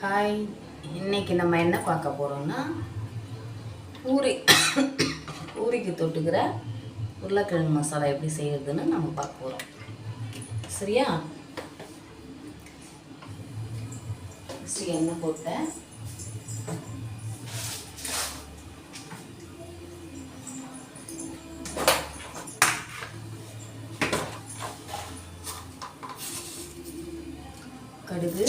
Hi, இன்னைக்கு நம்ம என்ன பார்க்க போகிறோம்னா பூரிக்கு தொட்டுக்கிற உருளைக்கிழங்கு மசாலா எப்படி செய்யறதுன்னு நம்ம பார்க்க போகிறோம். சரியா? எண்ணெய் போட்டேன். கடுகு,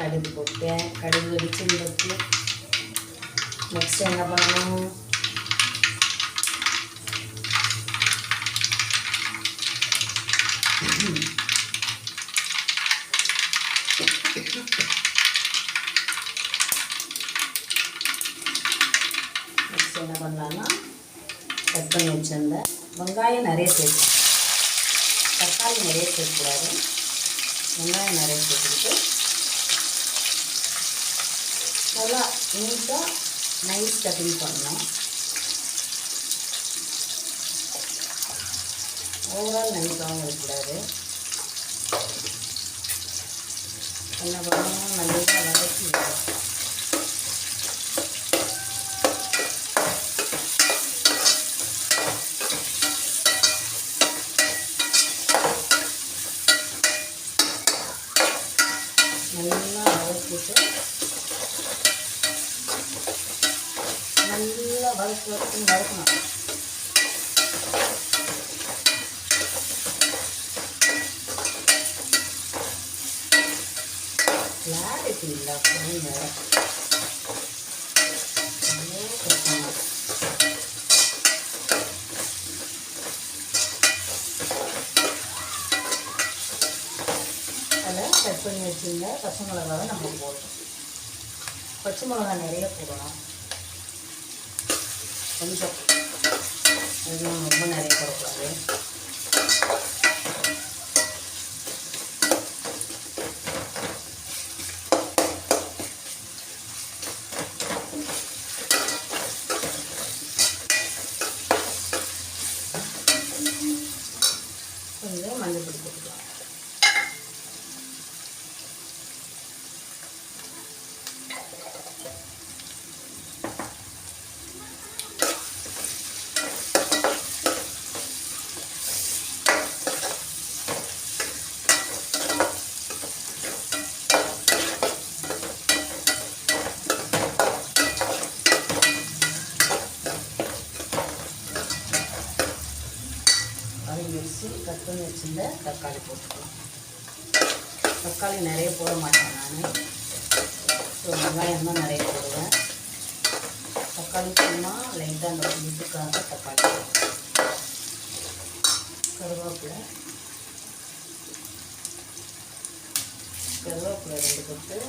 கடுகு போட்டேன். கடுகு வெடிச்சுருக்கு. நெக்ஸ்ட் என்ன பண்ணணும்? நெக்ஸ்ட் என்ன பண்ணலான்னா கட் பண்ணி வச்சிருந்தேன் வெங்காயம் நிறைய சேர்க்கணும். தக்காளி நிறைய சேர்க்கக்கூடாது. வெங்காயம் நிறைய சேர்த்துக்கிட்டு நல்லா நீட்டாக நைஸ் கட்டிங் பண்ணணும். ஓவரால் நைஸாகவும் இருக்கக்கூடாது. என்ன பண்ணணும்? நல்லா வதக்கி நல்லா வதக்கிட்டு நல்லா வதக்கணும். கிளாரிட்டி இல்லை அப்படிங்க. அதில் கட் பண்ணி வச்சுருந்த பச்சை மிளகாவை நம்ம போடணும். பச்சை மிளகா நிறைய போடணும். கொஞ்சம் அதுவும் ரொம்ப நிறைய போடக்கூடாது. கொஞ்சம் மஞ்சள் பொடி போட்டுக்கலாம். கட் பண்ணி வச்சுருந்த தக்காளி போட்டுக்கலாம். தக்காளி நிறைய போட மாட்டேன் நான். ஸோ வெங்காயம் தான் நிறைய போடுவேன். தக்காளி சும்மா லைட்டாக அந்த இதுக்காக தக்காளி போடுவேன். கருவேப்பிலை 2 கொத்து.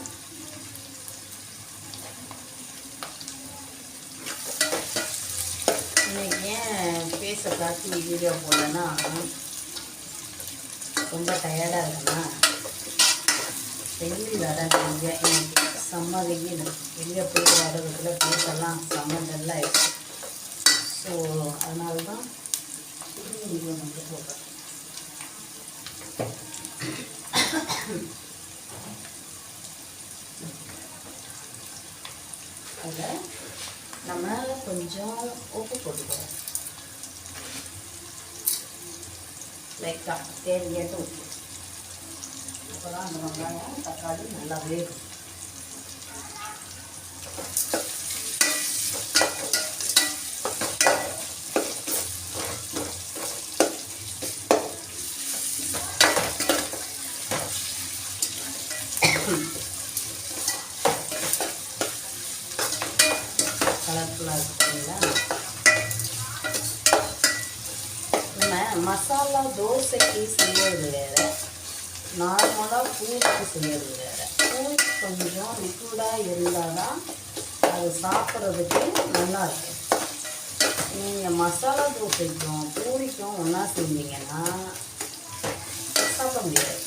இன்னைக்கு ஏன் ஃபேஸை காட்டி வீடியோ போடலன்னா ரொம்ப டயர்டாக இருக்குண்ணா. வெயில் அதான் எனக்கு செம்ம வெயில். வெளியே போயிட்டு வர்றதுக்குள்ள ஃபேஸெல்லாம் செம்ம டல்லாக ஆயிடுச்சு. ஸோ அதனால தான் வீடியோ வந்து போடுறேன். அதில் நம்ம கொஞ்சம் உப்பு போட்டுக்கிறோம். லைட்டாக தேவையான உப்பு. அப்போ தான் அந்த வெங்காயம் தக்காளி நல்லா வேகும். கலர்ஃபுல்லாக இருக்குங்களா? நம்ம மசாலா தோசைக்கு செய்வது வேறு, நார்மலாக பூரிக்கு செய்யறது வேறு. பூரி கொஞ்சம் லிக்விடாக இருந்தால் தான் அது சாப்பிட்றதுக்கு நல்லாயிருக்கும். நீங்கள் மசாலா தோசைக்கும் பூரிக்கும் ஒன்றா செஞ்சீங்கன்னா சாப்பிட முடியாது.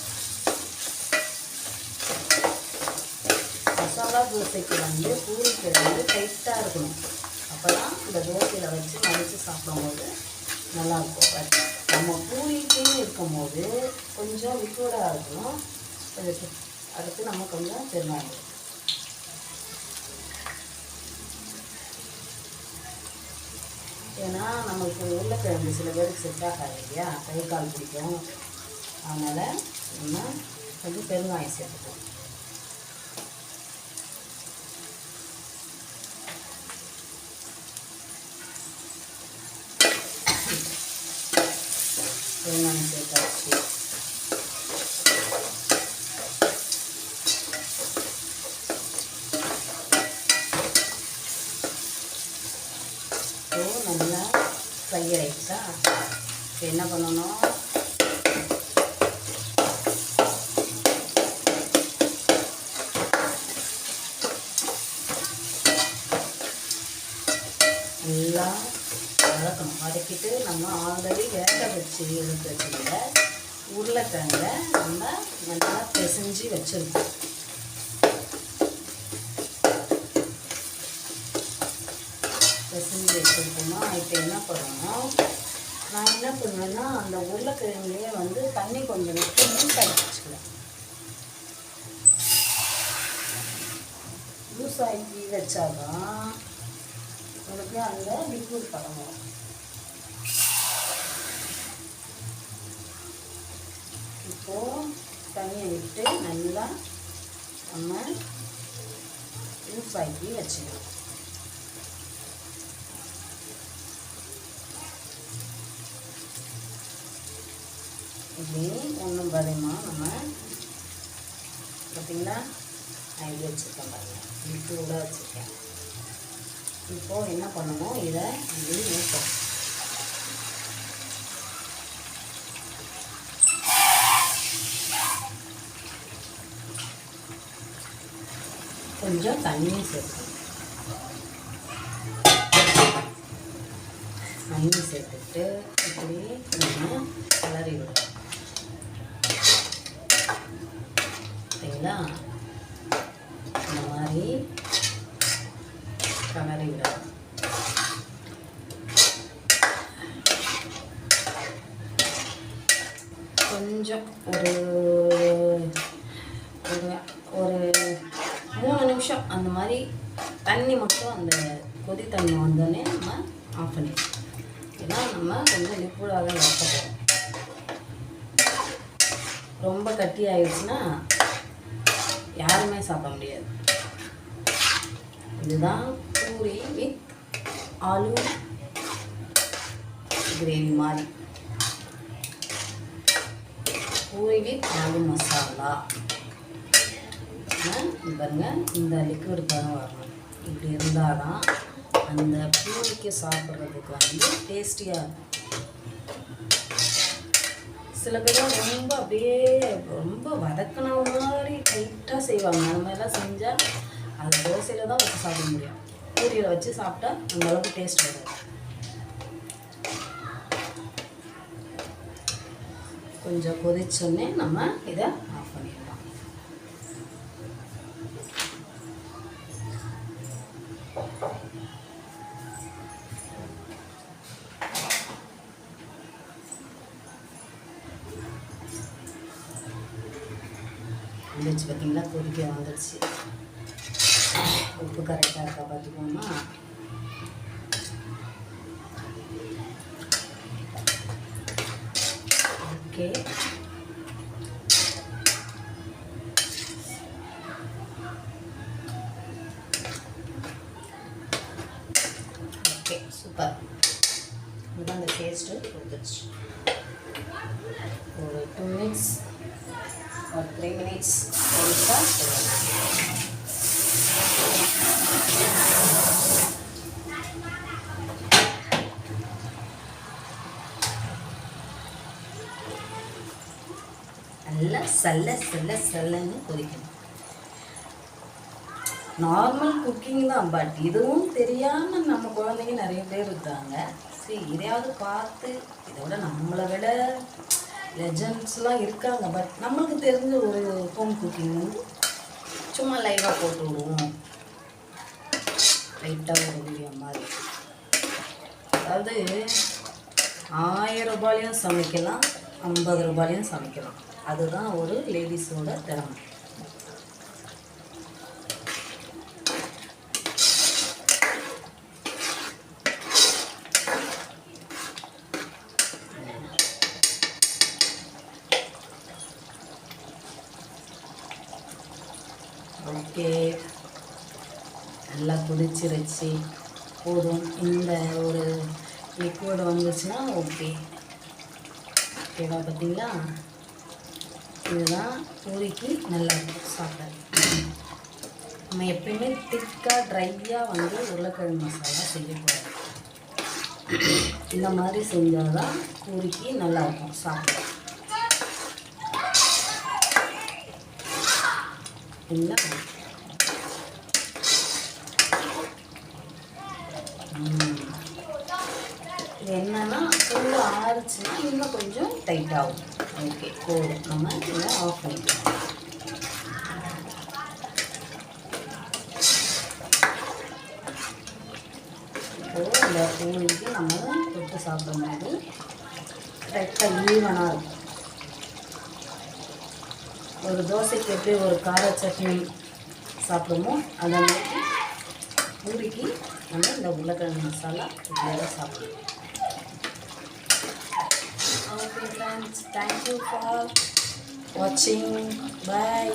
மசாலா தோசைக்கு வந்து பூரிக்கு வந்து டைட்டாக இருக்கணும். அப்போ தான் இந்த தோசையில் வச்சு மடித்து சாப்பிடும்போது நல்லாயிருக்கும். பட் நம்ம பூரிக்குன்னு இருக்கும்போது கொஞ்சம் லிக்விடாக இருக்கணும். அதுக்கு நம்ம கொஞ்சம் பெருங்காயம். ஏன்னா நம்மளுக்கு உருளைக்கிழங்கு சில பேருக்கு செட் ஆகாது இல்லையா, கை கால் பிடிக்கும். அதனால் நம்ம கொஞ்சம் பெருங்காயம் சேர்த்துக்குவோம். பெருங்காயம் சேர்த்தாச்சு. நல்லா ஃப்ரை ஆகிடுச்சா? இப்போ என்ன பண்ணணும், நல்லா வதக்கணும். வதக்கிட்டு நம்ம ஆல்ரெடி வேக வச்சு எடுத்து வச்சுருந்த உருளைக்கிழங்க நம்ம நல்லா பிசைஞ்சு வச்சுருக்கோம். பிசைஞ்சு வச்சுருக்கோமா? இப்போ என்ன பண்ணணும், நான் என்ன பண்ணுவேன்னா அந்த உருளைக்கிழங்குலேயே வந்து தண்ணி கொஞ்சம் விட்டு லூஸ் ஆகி வச்சுக்குவேன். லூஸ் ஆகி வச்சாதான் உங்களுக்கு அந்த லிக்விட் படம் வரும். இப்போது தண்ணியை விட்டு நல்லா நம்ம லூஸ் ஆக்கி வச்சுக்கலாம். இப்படி ஒன்றும் பாருமா நம்ம பார்த்தீங்களா, நான் இது வச்சுருக்கேன் பாருங்கள், லிக்விடாக வச்சுருக்கேன். இப்போது என்ன பண்ணணும், இதை இப்படி ஊற்றணும். கொஞ்சம் தண்ணியும் சேர்க்கணும். தண்ணி சேர்த்துட்டு இப்படி நம்ம கிளறி விடணும். சரிங்களா, இந்த மாதிரி கிளறி விடணும். கொஞ்சம் ஒரு ஒரு 3 நிமிஷம் அந்த மாதிரி தண்ணி மட்டும், அந்த கொதி தண்ணி வந்தோடனே நம்ம ஆஃப் பண்ணிடணும். ஏன்னா நம்ம கொஞ்சம் லிக்விடாக தான் வைக்கப்போம். ரொம்ப கட்டி ஆயிடுச்சுன்னா யாருமே சாப்பிட முடியாது. இதுதான் பூரி வித் ஆலு கிரேவி மாதிரி, பூரி வித் ஆலு மசாலா. பாருங்க, இந்த லிக்விட் பதம் வரணும். இப்படி இருந்தால் தான் அந்த பூரிக்கு சாப்பிட்றதுக்கு வந்து டேஸ்டியாக இருக்கும். சில பேர் ரொம்ப அப்படியே ரொம்ப வதக்கின மாதிரி டைட்டாக செய்வாங்க. அந்த மாதிரிலாம் செஞ்சால் அது தோசையில் தான் வச்சு சாப்பிட முடியும். பூரியில் வச்சு சாப்பிட்டா அந்த அளவுக்கு டேஸ்ட் வராது. கொஞ்சம் கொதிச்சோடனே நம்ம இதை ஆஃப் பண்ணிடலாம். வந்துடுச்சு பார்த்தீங்களா, கொதிக்க வந்துடுச்சு. உப்பு கரெக்டாக இருக்கா பார்த்துக்கோமா. Okay, okay, super. இதுதான் அந்த டேஸ்ட்டு கொடுத்துருச்சு. ஒரு 2 minutes or 3 minutes கொடுத்தா நல்லா சல்லன்னு கொதிக்கணும். நார்மல் குக்கிங் தான், பட் இதுவும் தெரியாமல் நம்ம குழந்தைங்க நிறைய பேர் இருக்காங்க. சரி, இதையாவது பார்த்து இதோட நம்மளை விட லெஜண்ட்ஸ்லாம் இருக்காங்க. பட் நம்மளுக்கு தெரிஞ்ச ஒரு ஹோம் குக்கிங் வந்து சும்மா லைவாக போட்டு விடுவோம். லைட்டாக ஒரு வீடியோ மாதிரி. அதாவது 1000 ரூபாயிலையும் சமைக்கலாம், 50 ரூபாயிலையும் சமைக்கலாம். அதுதான் ஒரு லேடிஸோட திறமை. ஓகே, நல்லா கொதிச்சிருச்சு. போதும், இந்த ஒரு லிக்விட் வந்துச்சுன்னா ஓகே. ஓகேவா? பார்த்தீங்களா? இதுதான் பூரிக்கு நல்லா சாப்பிட. நம்ம எப்பயுமே திக்காக ட்ரையாக வந்து உருளைக்கிழங்கு மசாலா செய்யக்கூடாது. இந்த மாதிரி செஞ்சால் தான் பூரிக்கு நல்லாயிருக்கும் சாப்பிட. இல்லை, இது என்னன்னா ஃபுல்லாக ஆறுச்சுன்னா இன்னும் கொஞ்சம் டைட் ஆகும். ஓகே, போதும். நம்ம இதை ஆஃப் பண்ணிக்கலாம். இப்போது இந்த பூரிக்கு நம்ம தொட்டு சாப்பிடும்போது கரெக்டாக ஈவனாக இருக்கும். ஒரு தோசைக்கு எப்படி ஒரு கார சட்னி சாப்பிடுமோ அந்த மாதிரி பூரிக்கு நம்ம இந்த உருளைக்கிழங்கு மசாலா இப்படியாக சாப்பிடுவோம். Okay friends, thank you for watching. Bye.